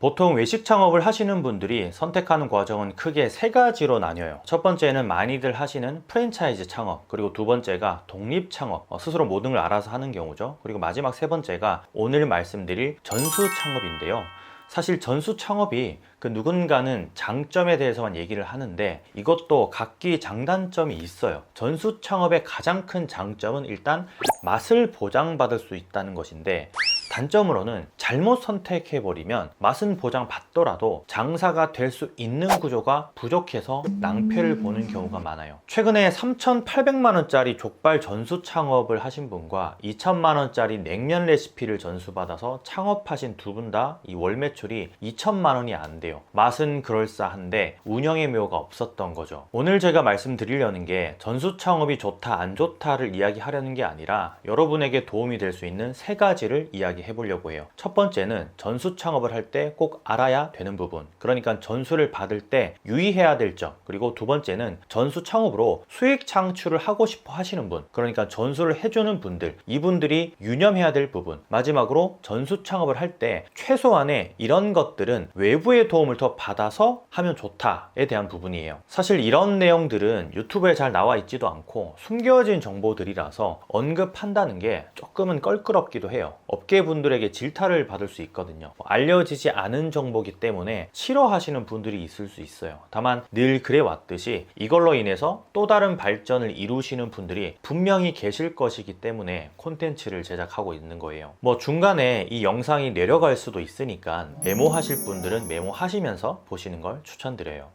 보통 외식 창업을 하시는 분들이 선택하는 과정은 크게 세 가지로 나뉘어요. 첫 번째는 많이들 하시는 프랜차이즈 창업, 그리고 두 번째가 독립 창업, 스스로 모든 걸 알아서 하는 경우죠. 그리고 마지막 세 번째가 오늘 말씀드릴 전수 창업인데요. 사실 전수 창업이 그 누군가는 장점에 대해서만 얘기를 하는데 이것도 각기 장단점이 있어요. 전수 창업의 가장 큰 장점은 일단 맛을 보장받을 수 있다는 것인데, 단점으로는 잘못 선택해버리면 맛은 보장받더라도 장사가 될 수 있는 구조가 부족해서 낭패를 보는 경우가 많아요. 최근에 3,800만 원짜리 족발 전수 창업을 하신 분과 2천만 원짜리 냉면 레시피를 전수받아서 창업하신 두 분 다 이 월 매출이 2천만 원이 안 돼요. 맛은 그럴싸한데 운영의 묘가 없었던 거죠. 오늘 제가 말씀드리려는 게 전수 창업이 좋다 안 좋다를 이야기하려는 게 아니라 여러분에게 도움이 될 수 있는 세 가지를 이야기해 보려고 해요. 첫 번째는 전수 창업을 할 때 꼭 알아야 되는 부분, 그러니까 전수를 받을 때 유의해야 될 점. 그리고 두 번째는 전수 창업으로 수익 창출을 하고 싶어 하시는 분, 그러니까 전수를 해주는 분들, 이분들이 유념해야 될 부분. 마지막으로 전수 창업을 할 때 최소한의 이런 것들은 외부의 도움을 더 받아서 하면 좋다에 대한 부분이에요. 사실 이런 내용들은 유튜브에 잘 나와 있지도 않고 숨겨진 정보들이라서 언급한다는 게 조금은 껄끄럽기도 해요. 업계분들에게 질타를 받을 수 있거든요. 알려지지 않은 정보이기 때문에 싫어하시는 분들이 있을 수 있어요. 다만 늘 그래 왔듯이 이걸로 인해서 또 다른 발전을 이루시는 분들이 분명히 계실 것이기 때문에 콘텐츠를 제작하고 있는 거예요. 중간에 이 영상이 내려갈 수도 있으니까 메모하실 분들은 메모하시면서 보시는 걸 추천드려요.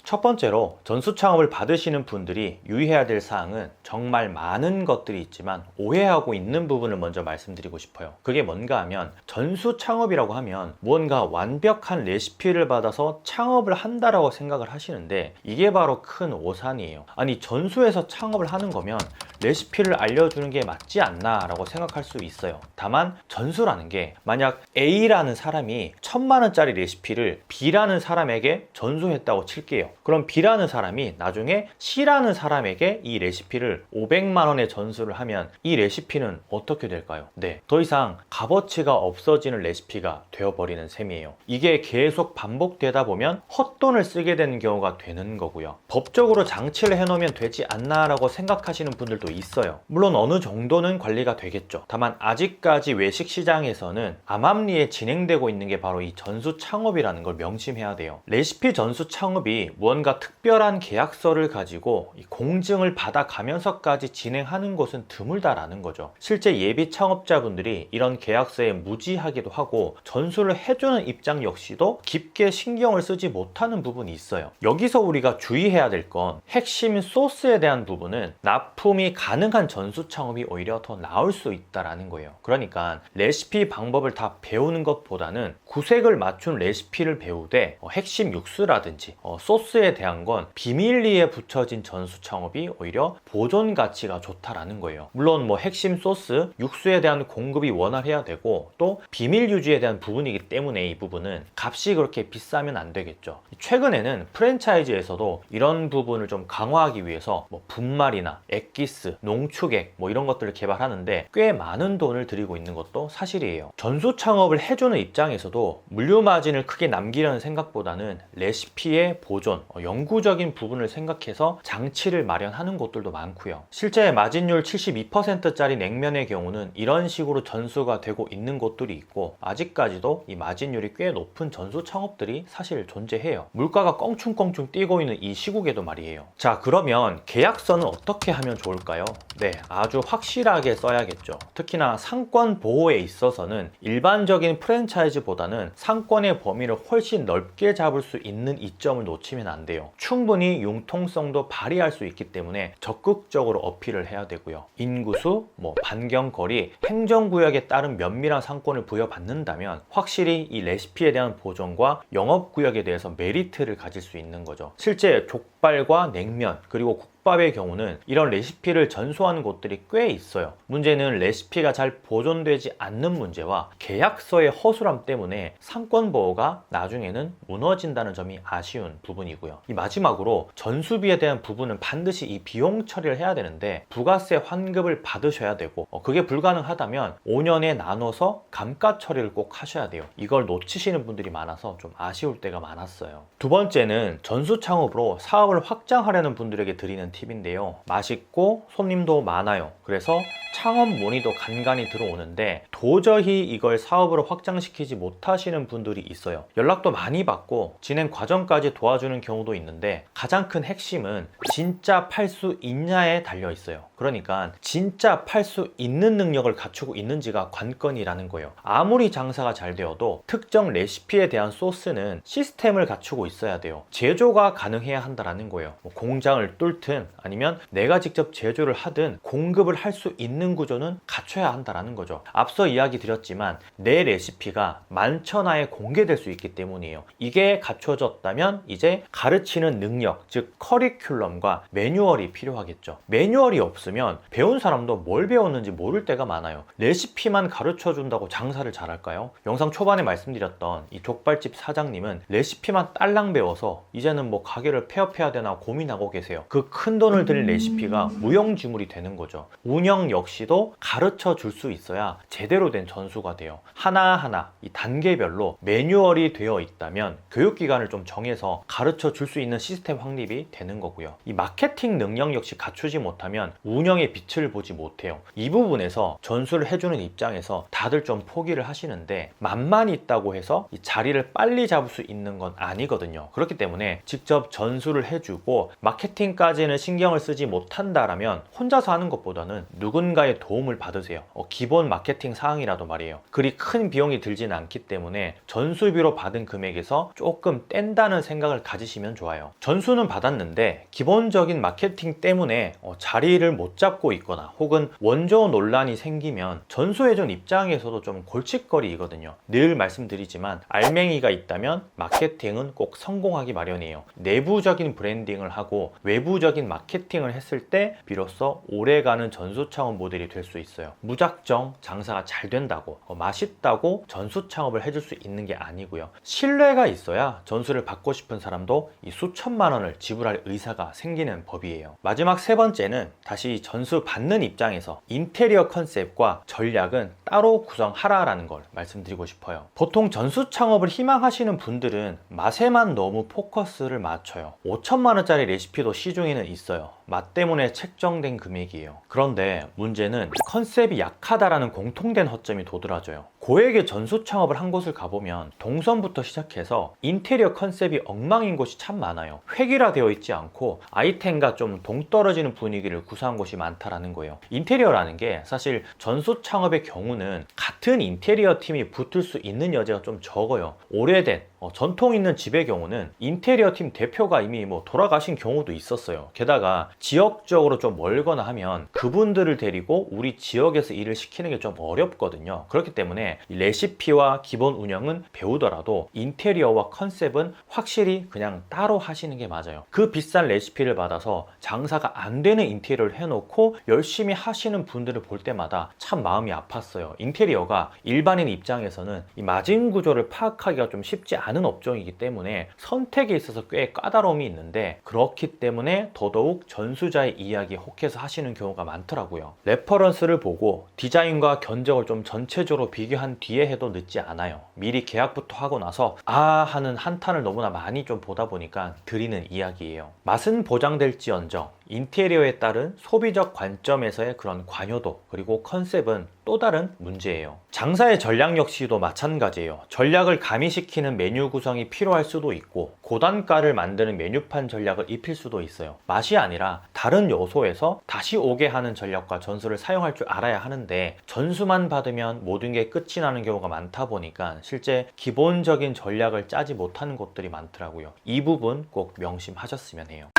첫 번째로 전수 창업을 받으시는 분들이 유의해야 될 사항은 정말 많은 것들이 있지만 오해하고 있는 부분을 먼저 말씀드리고 싶어요. 그게 뭔가 하면, 전수 창업이라고 하면 무언가 완벽한 레시피를 받아서 창업을 한다라고 생각을 하시는데 이게 바로 큰 오산이에요. 아니, 전수에서 창업을 하는 거면 레시피를 알려주는 게 맞지 않나 라고 생각할 수 있어요. 다만 전수라는 게, 만약 A라는 사람이 1,000만 원짜리 레시피를 B라는 사람에게 전수했다고 칠게요. 그럼 B라는 사람이 나중에 C라는 사람에게 이 레시피를 500만 원에 전수를 하면 이 레시피는 어떻게 될까요? 네, 더 이상 값어치가 없어지는 레시피가 되어버리는 셈이에요. 이게 계속 반복되다 보면 헛돈을 쓰게 되는 경우가 되는 거고요. 법적으로 장치를 해놓으면 되지 않나 라고 생각하시는 분들도 있어요. 물론 어느 정도는 관리가 되겠죠. 다만 아직까지 외식 시장에서는 암암리에 진행되고 있는 게 바로 이 전수 창업이라는 걸 명심해야 돼요. 레시피 전수 창업이 무언가 특별한 계약서를 가지고 공증을 받아가면서까지 진행하는 곳은 드물다라는 거죠. 실제 예비 창업자분들이 이런 계약서에 무지하기도 하고 전수를 해주는 입장 역시도 깊게 신경을 쓰지 못하는 부분이 있어요. 여기서 우리가 주의해야 될 건, 핵심 소스에 대한 부분은 납품이 가능한 전수 창업이 오히려 더 나을 수 있다라는 거예요. 그러니까 레시피 방법을 다 배우는 것보다는 구색을 맞춘 레시피를 배우되 핵심 육수라든지 소스에 대한 건 비밀리에 붙여진 전수 창업이 오히려 보존 가치가 좋다라는 거예요. 물론 핵심 소스, 육수에 대한 공급이 원활해야 되고 또 비밀 유지에 대한 부분이기 때문에 이 부분은 값이 그렇게 비싸면 안 되겠죠. 최근에는 프랜차이즈에서도 이런 부분을 좀 강화하기 위해서 분말이나 액기스, 농축액 이런 것들을 개발하는데 꽤 많은 돈을 들이고 있는 것도 사실이에요. 전수 창업을 해주는 입장에서도 물류 마진을 크게 남기려는 생각보다는 레시피의 보존, 영구적인 부분을 생각해서 장치를 마련하는 곳들도 많고요. 실제 마진율 72%짜리 냉면의 경우는 이런 식으로 전수가 되고 있는 곳들이 있고, 아직까지도 이 마진율이 꽤 높은 전수 창업들이 사실 존재해요. 물가가 껑충껑충 뛰고 있는 이 시국에도 말이에요. 자, 그러면 계약서는 어떻게 하면 좋을까요? 네, 아주 확실하게 써야겠죠. 특히나 상권 보호에 있어서는 일반적인 프랜차이즈보다는 상권의 범위를 훨씬 넓게 잡을 수 있는 이점을 놓치면 안 돼요. 충분히 융통성도 발휘할 수 있기 때문에 적극적으로 어필을 해야 되고요. 인구수, 반경거리, 행정구역에 따른 면밀한 상권을 부여받는다면 확실히 이 레시피에 대한 보존과 영업구역에 대해서 메리트를 가질 수 있는 거죠. 실제 족발과 냉면, 그리고 국밥의 경우는 이런 레시피를 전수하는 곳들이 꽤 있어요. 문제는 레시피가 잘 보존되지 않는 문제와 계약서의 허술함 때문에 상권 보호가 나중에는 무너진다는 점이 아쉬운 부분이고요. 이 마지막으로 전수비에 대한 부분은 반드시 이 비용 처리를 해야 되는데 부가세 환급을 받으셔야 되고 그게 불가능하다면 5년에 나눠서 감가 처리를 꼭 하셔야 돼요. 이걸 놓치시는 분들이 많아서 좀 아쉬울 때가 많았어요. 두 번째는 전수 창업으로 사업을 확장하려는 분들에게 드리는 팁인데요. 맛있고 손님도 많아요. 그래서 창업 문의도 간간히 들어오는데 도저히 이걸 사업으로 확장시키지 못하시는 분들이 있어요. 연락도 많이 받고 진행 과정까지 도와주는 경우도 있는데 가장 큰 핵심은 진짜 팔 수 있냐에 달려 있어요. 그러니까 진짜 팔 수 있는 능력을 갖추고 있는지가 관건이라는 거예요. 아무리 장사가 잘 되어도 특정 레시피에 대한 소스는 시스템을 갖추고 있어야 돼요. 제조가 가능해야 한다라는 거예요. 공장을 뚫든 아니면 내가 직접 제조를 하든 공급을 할 수 있는 구조는 갖춰야 한다라는 거죠. 앞서 이야기 드렸지만 내 레시피가 만천하에 공개될 수 있기 때문이에요. 이게 갖춰졌다면 이제 가르치는 능력, 즉 커리큘럼과 매뉴얼이 필요하겠죠. 매뉴얼이 없으면 배운 사람도 뭘 배웠는지 모를 때가 많아요. 레시피만 가르쳐 준다고 장사를 잘할까요? 영상 초반에 말씀드렸던 이 족발집 사장님은 레시피만 딸랑 배워서 이제는 뭐 가게를 폐업해야 되나 고민하고 계세요. 그 큰 돈을 들인 레시피가 무용지물이 되는 거죠. 운영 역시도 가르쳐 줄 수 있어야 제대로 된 전수가 돼요. 하나하나 이 단계별로 매뉴얼이 되어 있다면 교육기관을 좀 정해서 가르쳐 줄 수 있는 시스템 확립이 되는 거고요. 이 마케팅 능력 역시 갖추지 못하면 운영의 빛을 보지 못해요. 이 부분에서 전수를 해주는 입장에서 다들 좀 포기를 하시는데 맛만 있다고 해서 이 자리를 빨리 잡을 수 있는 건 아니거든요. 그렇기 때문에 직접 전수를 해주고 마케팅까지는 신경을 쓰지 못한다라면 혼자서 하는 것보다는 누군가의 도움을 받으세요. 기본 마케팅 사항이라도 말이에요. 그리 큰 비용이 들지는 않기 때문에 전수비로 받은 금액에서 조금 뗀다는 생각을 가지시면 좋아요. 전수는 받았는데 기본적인 마케팅 때문에 자리를 못 잡고 있거나 혹은 원조 논란이 생기면 전수해준 입장에서도 좀 골칫거리이거든요. 늘 말씀드리지만 알맹이가 있다면 마케팅은 꼭 성공하기 마련이에요. 내부적인 브랜딩을 하고 외부적인 마케팅을 했을 때 비로소 오래가는 전수 창업 모델이 될 수 있어요. 무작정 장사가 잘 된다고 맛있다고 전수 창업을 해줄 수 있는 게 아니고요. 신뢰가 있어야 전수를 받고 싶은 사람도 이 수천만 원을 지불할 의사가 생기는 법이에요. 마지막 세 번째는 다시 전수 받는 입장에서 인테리어 컨셉과 전략은 따로 구성하라라는 걸 말씀드리고 싶어요. 보통 전수 창업을 희망하시는 분들은 맛에만 너무 포커스를 맞춰요. 5천만 원짜리 레시피도 시중에는 있어요. 맛 때문에 책정된 금액이에요. 그런데 문제는 컨셉이 약하다라는 공통된 허점이 도드라져요. 고액의 전수 창업을 한 곳을 가보면 동선부터 시작해서 인테리어 컨셉이 엉망인 곳이 참 많아요. 획일화되어 있지 않고 아이템과 좀 동떨어지는 분위기를 구사한 곳이 많다라는 거예요. 인테리어라는 게 사실 전수 창업의 경우는 같은 인테리어 팀이 붙을 수 있는 여지가 좀 적어요. 오래된 전통 있는 집의 경우는 인테리어 팀 대표가 이미 돌아가신 경우도 있었어요. 게다가 지역적으로 좀 멀거나 하면 그분들을 데리고 우리 지역에서 일을 시키는 게 좀 어렵거든요. 그렇기 때문에 레시피와 기본 운영은 배우더라도 인테리어와 컨셉은 확실히 그냥 따로 하시는 게 맞아요. 그 비싼 레시피를 받아서 장사가 안 되는 인테리어를 해놓고 열심히 하시는 분들을 볼 때마다 참 마음이 아팠어요. 인테리어가 일반인 입장에서는 이 마진 구조를 파악하기가 좀 쉽지 않은 업종이기 때문에 선택에 있어서 꽤 까다로움이 있는데 그렇기 때문에 더더욱 전수자의 이야기에 혹해서 하시는 경우가 많더라고요. 레퍼런스를 보고 디자인과 견적을 좀 전체적으로 비교한 뒤에 해도 늦지 않아요. 미리 계약부터 하고 나서 하는 한탄을 너무나 많이 좀 보다 보니까 드리는 이야기예요. 맛은 보장될지언정 인테리어에 따른 소비적 관점에서의 그런 관여도 그리고 컨셉은 또 다른 문제예요. 장사의 전략 역시도 마찬가지예요. 전략을 가미시키는 메뉴 구성이 필요할 수도 있고 고단가를 만드는 메뉴판 전략을 입힐 수도 있어요. 맛이 아니라 다른 요소에서 다시 오게 하는 전략과 전수를 사용할 줄 알아야 하는데 전수만 받으면 모든 게 끝이 나는 경우가 많다 보니까 실제 기본적인 전략을 짜지 못하는 곳들이 많더라고요. 이 부분 꼭 명심하셨으면 해요.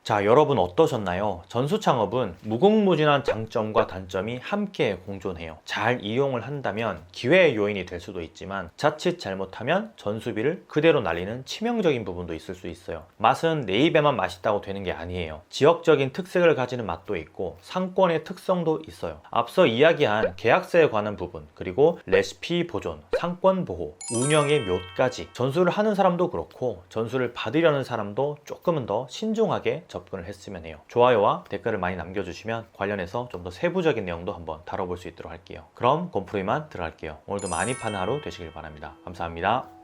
자, 여러분 어떠셨나요? 전수 창업은 무궁무진한 장점과 단점이 함께 공존해요. 잘 이용을 한다면 기회의 요인이 될 수도 있지만 자칫 잘못하면 전수비를 그대로 날리는 치명적인 부분도 있을 수 있어요. 맛은 내 입에만 맛있다고 되는 게 아니에요. 지역적인 특색을 가지는 맛도 있고 상권의 특성도 있어요. 앞서 이야기한 계약서에 관한 부분, 그리고 레시피 보존, 상권 보호, 운영의 묘까지 전수를 하는 사람도 그렇고 전수를 받으려는 사람도 조금은 더 신중하게 접근을 했으면 해요. 좋아요와 댓글을 많이 남겨주시면 관련해서 좀 더 세부적인 내용도 한번 다뤄볼 수 있도록 할게요. 그럼 곰프로 이만 들어갈게요. 오늘도 많이 파는 하루 되시길 바랍니다. 감사합니다.